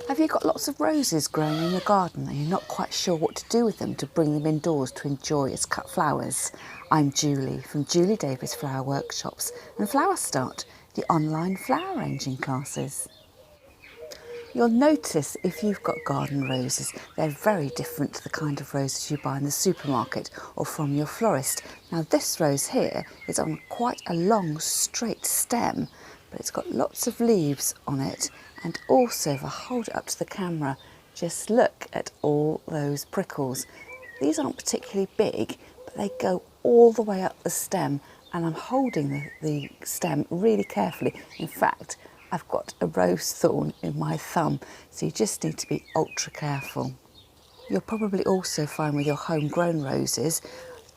Have you got lots of roses growing in your garden and you're not quite sure what to do with them to bring them indoors to enjoy as cut flowers? I'm Julie from Julie Davis Flower Workshops and Flower Start, the online flower arranging classes. You'll notice if you've got garden roses, they're very different to the kind of roses you buy in the supermarket or from your florist. Now this rose here is on quite a long straight stem, but it's got lots of leaves on it, and also if I hold it up to the camera, just look at all those prickles. These aren't particularly big, but they go all the way up the stem, and I'm holding the stem really carefully. In fact, I've got a rose thorn in my thumb, so you just need to be ultra careful. You'll probably also find with your homegrown roses,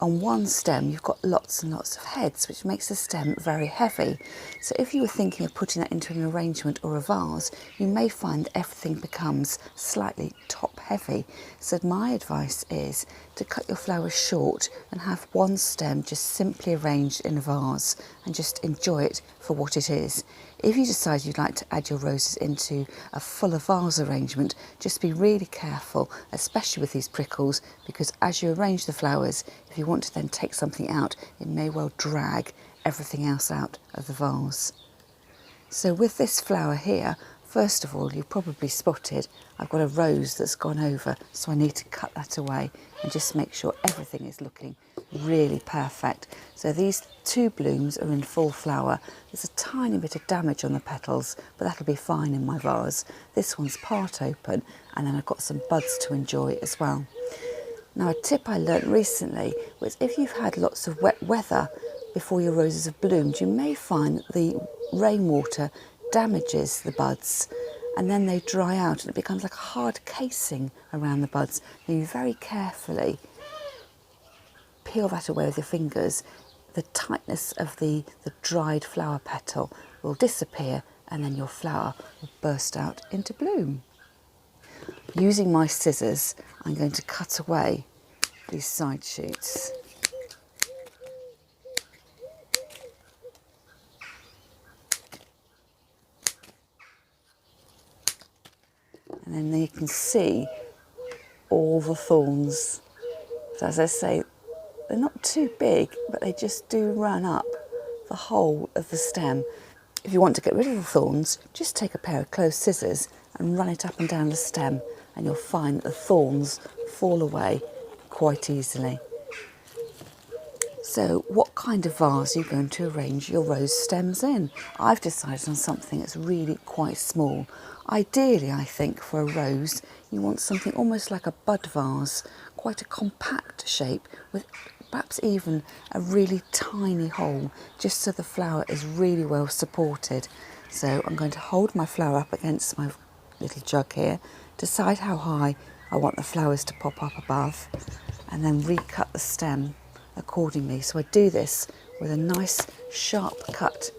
on one stem you've got lots and lots of heads, which makes the stem very heavy. So if you were thinking of putting that into an arrangement or a vase, you may find that everything becomes slightly top heavy. So my advice is to cut your flowers short and have one stem just simply arranged in a vase and just enjoy it for what it is. If you decide you'd like to add your roses into a fuller vase arrangement, just be really careful, especially with these prickles, because as you arrange the flowers, if you want to then take something out, it may well drag everything else out of the vase. So with this flower here, first of all, you've probably spotted I've got a rose that's gone over, so I need to cut that away and just make sure everything is looking really perfect. So these two blooms are in full flower. There's a tiny bit of damage on the petals, but that'll be fine in my vase. This one's part open, and then I've got some buds to enjoy as well. Now, a tip I learnt recently was if you've had lots of wet weather before your roses have bloomed, you may find that the rainwater damages the buds, and then they dry out and it becomes like a hard casing around the buds. Now you very carefully peel that away with your fingers. The tightness of the dried flower petal will disappear, and then your flower will burst out into bloom. Using my scissors, I'm going to cut away these side shoots. And then you can see all the thorns. So as I say, they're not too big, but they just do run up the whole of the stem. If you want to get rid of the thorns, just take a pair of closed scissors and run it up and down the stem, and you'll find that the thorns fall away quite easily. So what kind of vase are you going to arrange your rose stems in? I've decided on something that's really quite small. Ideally, I think, for a rose, you want something almost like a bud vase, quite a compact shape with perhaps even a really tiny hole, just so the flower is really well supported. So I'm going to hold my flower up against my little jug here, decide how high I want the flowers to pop up above, and then recut the stem accordingly. So I do this with a nice sharp cut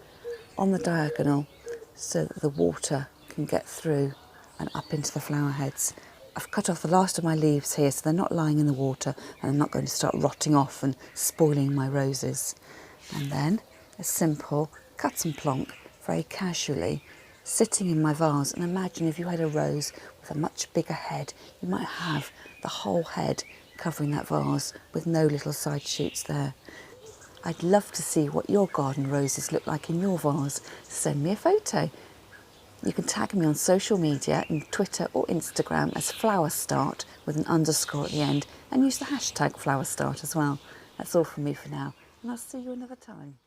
on the diagonal so that the water can get through and up into the flower heads. I've cut off the last of my leaves here, so they're not lying in the water and I'm not going to start rotting off and spoiling my roses. And then a simple cut and plonk, very casually, sitting in my vase. And imagine if you had a rose with a much bigger head, you might have the whole head covering that vase with no little side shoots there. I'd love to see what your garden roses look like in your vase. Send me a photo. You can tag me on social media in Twitter or Instagram as Flower Start with an underscore at the end, and use the hashtag Flower Start as well. That's all from me for now, and I'll see you another time.